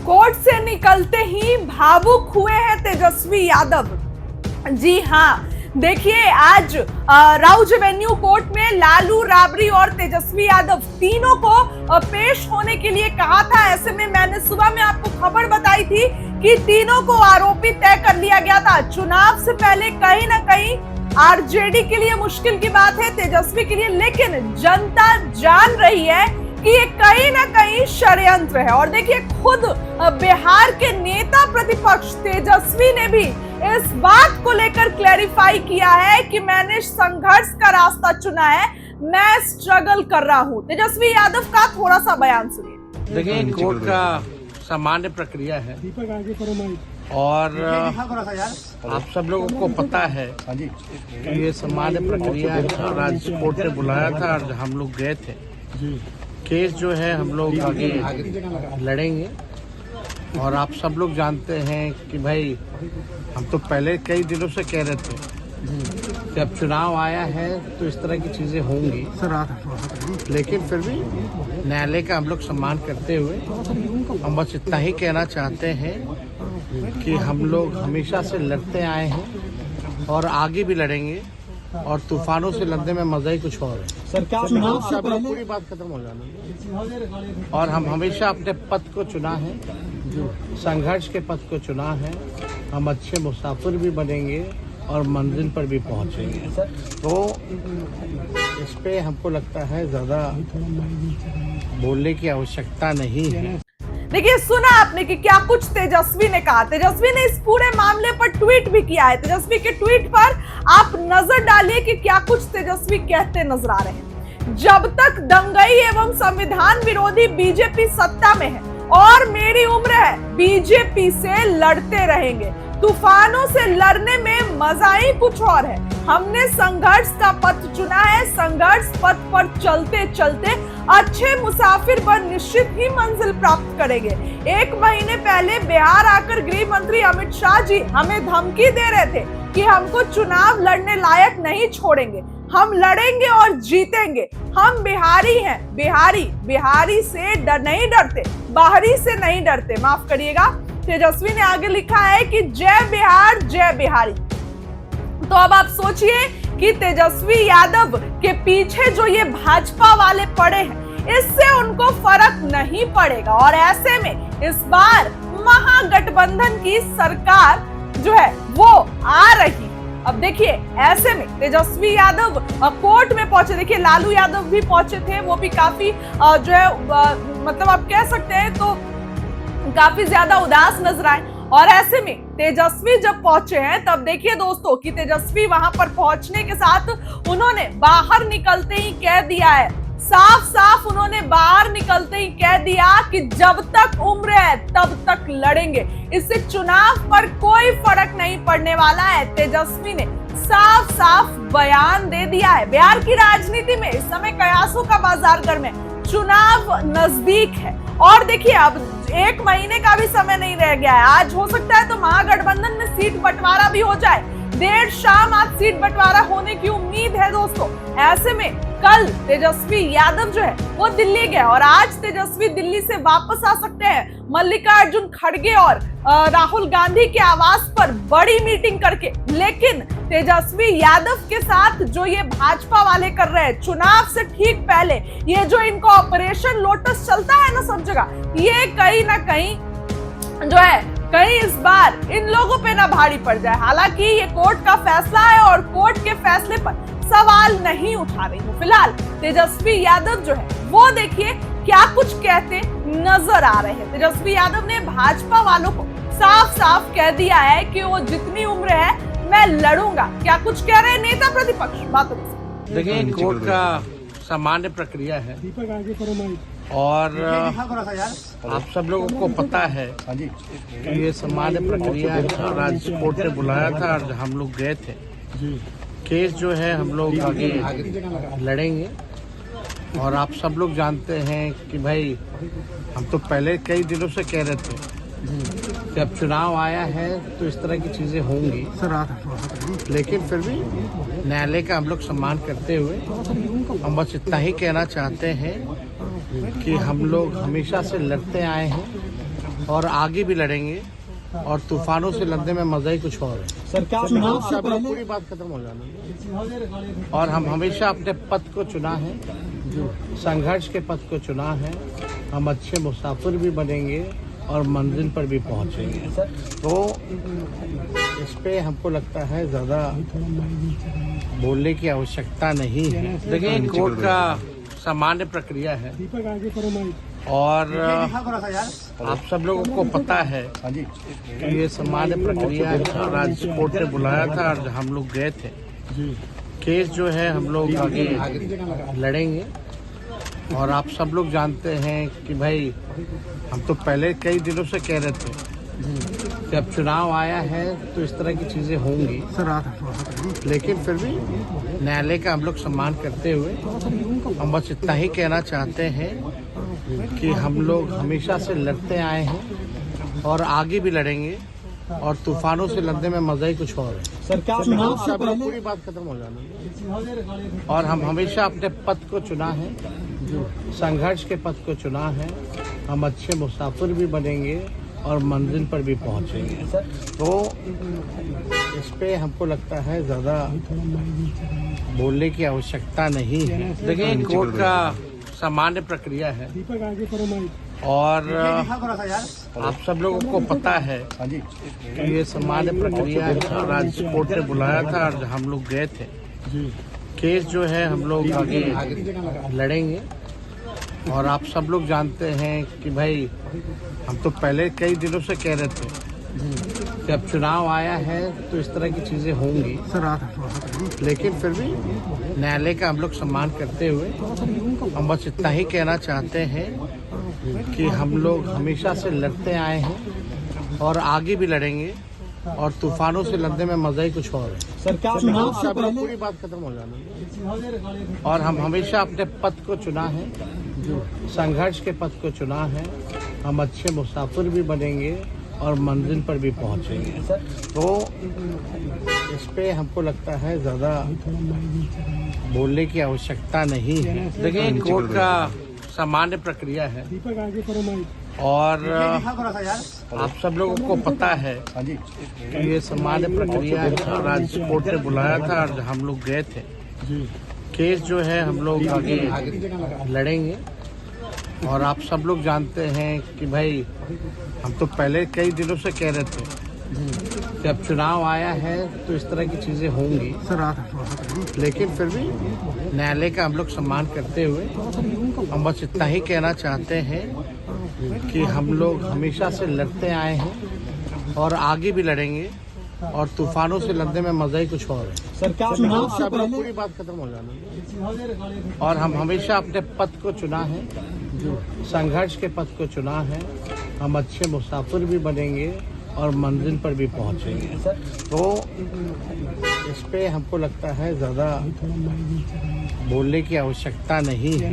Court से निकलते ही भावुक हुए हैं तेजस्वी यादव। जी हाँ, देखिए आज राउज एवेन्यू कोर्ट में लालू, राबड़ी और तेजस्वी यादव तीनों को पेश होने के लिए कहा था। ऐसे में मैंने सुबह में आपको खबर बताई थी कि तीनों को आरोपी तय कर लिया गया था। चुनाव से पहले कहीं ना कहीं आरजेडी के लिए मुश्किल की बात है, तेजस्वी के लिए, लेकिन जनता जान रही है कि ये कहीं ना कहीं षड्यंत्र है। और देखिए खुद बिहार के नेता प्रतिपक्ष तेजस्वी ने भी इस बात को लेकर क्लैरिफाई किया है कि मैंने संघर्ष का रास्ता चुना है, मैं स्ट्रगल कर रहा हूं। तेजस्वी यादव का थोड़ा सा बयान सुनिए। देखिए कोर्ट का सामान्य प्रक्रिया है और आप सब लोगों को पता है कि ये सामान्य प्रक्रिया है और आज कोर्ट ने बुलाया था और हम लोग गए थे। केस जो है हम लोग आगे लड़ेंगे और आप सब लोग जानते हैं कि भाई हम तो पहले कई दिनों से कह रहे थे कि अब चुनाव आया है तो इस तरह की चीजें होंगी, लेकिन फिर भी न्यायालय का हम लोग सम्मान करते हुए हम बस इतना ही कहना चाहते हैं कि हम लोग हमेशा से लड़ते आए हैं और आगे भी लड़ेंगे और तूफानों से लड़ने में मजा ही कुछ और है। सर क्या चुनाव से पहले पूरी बात खत्म हो जानी और हम हमेशा अपने पथ को चुना है, संघर्ष के पथ को चुना है। हम अच्छे मुसाफिर भी बनेंगे और मंजिल पर भी पहुंचेंगे। तो इस पे हमको लगता है ज्यादा बोलने की आवश्यकता नहीं है। देखिए सुना आपने कि क्या कुछ तेजस्वी ने कहा। तेजस्वी ने इस पूरे मामले पर ट्वीट भी किया है। तेजस्वी के ट्वीट पर आप नजर डालिए कि क्या कुछ तेजस्वी कहते नजर आ रहे हैं। जब तक दंगई एवं संविधान विरोधी बीजेपी सत्ता में है और मेरी उम्र है, बीजेपी से लड़ते रहेंगे। तूफानों से लड़ने में मजा ही कुछ और है। हमने संघर्ष का पथ चुना है, संघर्ष पथ पर चलते चलते अच्छे मुसाफिर पर निश्चित ही मंजिल प्राप्त करेंगे। 1 महीने पहले बिहार आकर गृह मंत्री अमित शाह जी हमें धमकी दे रहे थे कि हमको चुनाव लड़ने लायक नहीं छोड़ेंगे, हम लड़ेंगे और जीतेंगे। हम बिहारी हैं, बिहारी से नहीं डरते, बाहरी से नहीं डरते। माफ करिएगा। तेजस्वी ने आगे लिखा है कि जय बिहार जय बिहारी। तो अब आप सोचिए कि तेजस्वी यादव के पीछे जो ये भाजपा वाले पड़े हैं, इससे उनको फर्क नहीं पड़ेगा। और ऐसे में इस बार महागठबंधन की सरकार जो है वो आ रही। अब देखिए ऐसे में तेजस्वी यादव कोर्ट में पहुंचे। देखिए लालू यादव भी पहुंचे थे, वो भी काफी जो है मतलब आप कह सकते हैं तो काफी ज्यादा उदास नजर आए। और ऐसे में तेजस्वी जब पहुंचे हैं तब देखिए दोस्तों कि तेजस्वी वहां पर पहुंचने के साथ उन्होंने बाहर निकलते ही कह दिया है, साफ साफ उन्होंने बाहर निकलते ही कह दिया कि जब तक उम्र है तब तक लड़ेंगे, इससे चुनाव पर कोई फर्क नहीं पड़ने वाला है। तेजस्वी ने साफ साफ बयान दे दिया है। बिहार की राजनीति में इस समय कयासों का बाजार गर्म है, चुनाव नजदीक है और देखिए अब 1 महीने का भी समय नहीं रह गया है। आज हो सकता है तो महागठबंधन में सीट बंटवारा भी हो जाए। देर शाम आज सीट बंटवारा होने की उम्मीद है दोस्तों। ऐसे में कल तेजस्वी यादव जो है वो दिल्ली गए और आज तेजस्वी दिल्ली से वापस आ सकते हैं। मल्लिकार्जुन खड़गे और राहुल गांधी के आवास पर बड़ी मीटिंग करके। लेकिन तेजस्वी यादव के साथ जो ये भाजपा वाले कर रहे हैं, चुनाव से ठीक पहले ये जो इनको ऑपरेशन लोटस चलता है ना सब जगह, ये कहीं ना कहीं जो है कहीं इस बार इन लोगों पे ना भारी पड़ जाए। हालांकि ये कोर्ट का फैसला है और कोर्ट के फैसले पर सवाल नहीं उठा रही हूँ। फिलहाल तेजस्वी यादव जो है वो देखिए क्या कुछ कहते नजर आ रहे हैं। तेजस्वी यादव ने भाजपा वालों को साफ साफ कह दिया है कि वो जितनी उम्र है मैं लड़ूंगा। क्या कुछ कह रहे हैं नेता प्रतिपक्ष, बातों में देखिए कोर्ट का सामान्य प्रक्रिया है और आप सब लोगों को पता है कि ये सामान्य प्रक्रिया है और आज कोर्ट ने बुलाया था और हम लोग गए थे। केस जो है हम लोग आगे लड़ेंगे और आप सब लोग जानते हैं कि भाई हम तो पहले कई दिनों से कह रहे थे कि अब चुनाव आया है तो इस तरह की चीजें होंगी, लेकिन फिर भी न्यायालय का हम लोग सम्मान करते हुए हम बस इतना ही कहना चाहते हैं कि हम लोग हमेशा से लड़ते आए हैं और आगे भी लड़ेंगे और तूफानों से लड़ने में मजा ही कुछ और है। सर क्या चुनाव से अब पहले पूरी बात खत्म हो जानी और हम हमेशा अपने पथ को चुना है, संघर्ष के पथ को चुना है। हम अच्छे मुसाफिर भी बनेंगे और मंजिल पर भी पहुंचेंगे। तो इस पे हमको लगता है ज़्यादा बोलने की आवश्यकता नहीं है। देखिए, कोर्ट का सामान्य प्रक्रिया है और आप सब लोगों को पता है कि ये सामान्य प्रक्रिया है और आज कोर्ट ने बुलाया था और हम लोग गए थे। केस जो है हम लोग आगे लड़ेंगे और आप सब लोग जानते हैं कि भाई हम तो पहले कई दिनों से कह रहे थे कि अब चुनाव आया है तो इस तरह की चीजें होंगी, लेकिन फिर भी न्यायालय का हम लोग सम्मान करते हुए हम बस इतना ही कहना चाहते हैं कि हम लोग हमेशा से लड़ते आए हैं और आगे भी लड़ेंगे और तूफानों से लड़ने में मजा ही कुछ और है। सर क्या चुनाव से अब पहले पूरी बात खत्म हो जानी और हम हमेशा अपने पथ को चुना है, संघर्ष के पथ को चुना है। हम अच्छे मुसाफिर भी बनेंगे और मंजिल पर भी पहुंचेंगे। तो इस पे हमको लगता है ज़्यादा बोलने की आवश्यकता नहीं है। देखिए, कोर्ट का सामान्य प्रक्रिया है और आप सब लोगों को पता है कि ये सामान्य प्रक्रिया है और आज कोर्ट ने बुलाया था और हम लोग गए थे। केस जो है हम लोग आगे लड़ेंगे और आप सब लोग जानते हैं कि भाई हम तो पहले कई दिनों से कह रहे थे कि अब चुनाव आया है तो इस तरह की चीजें होंगी, लेकिन फिर भी न्यायालय का हम लोग सम्मान करते हुए हम बस इतना ही कहना चाहते हैं कि हम लोग हमेशा से लड़ते आए हैं और आगे भी लड़ेंगे और तूफानों से लड़ने में मजा ही कुछ और है। सर क्या चुनाव से अब पहले पूरी बात खत्म हो जानी और हम हमेशा अपने पथ को चुना है, संघर्ष के पथ को चुना है। हम अच्छे मुसाफिर भी बनेंगे और मंजिल पर भी पहुंचेंगे। तो इस पे हमको लगता है ज़्यादा बोलने की आवश्यकता नहीं है। देखिए, कोर्ट का सामान्य प्रक्रिया है और आप सब लोगों को पता है कि ये सामान्य प्रक्रिया है और आज कोर्ट ने बुलाया था और हम लोग गए थे। केस जो है हम लोग आगे लड़ेंगे और आप सब लोग जानते हैं कि भाई हम तो पहले कई दिनों से कह रहे थे कि अब चुनाव आया है तो इस तरह की चीजें होंगी, लेकिन फिर भी न्यायालय का हम लोग सम्मान करते हुए हम बस इतना ही कहना चाहते हैं कि हम लोग हमेशा से लड़ते आए हैं और आगे भी लड़ेंगे और तूफानों से लड़ने में मजा ही कुछ और है। सर क्या चुनाव से अब पहले पूरी बात खत्म हो जानी और हम हमेशा अपने पथ को चुना है, संघर्ष के पथ को चुना है। हम अच्छे मुसाफिर भी बनेंगे और मंजिल पर भी पहुंचेंगे। तो इस पे हमको लगता है ज़्यादा बोलने की आवश्यकता नहीं है।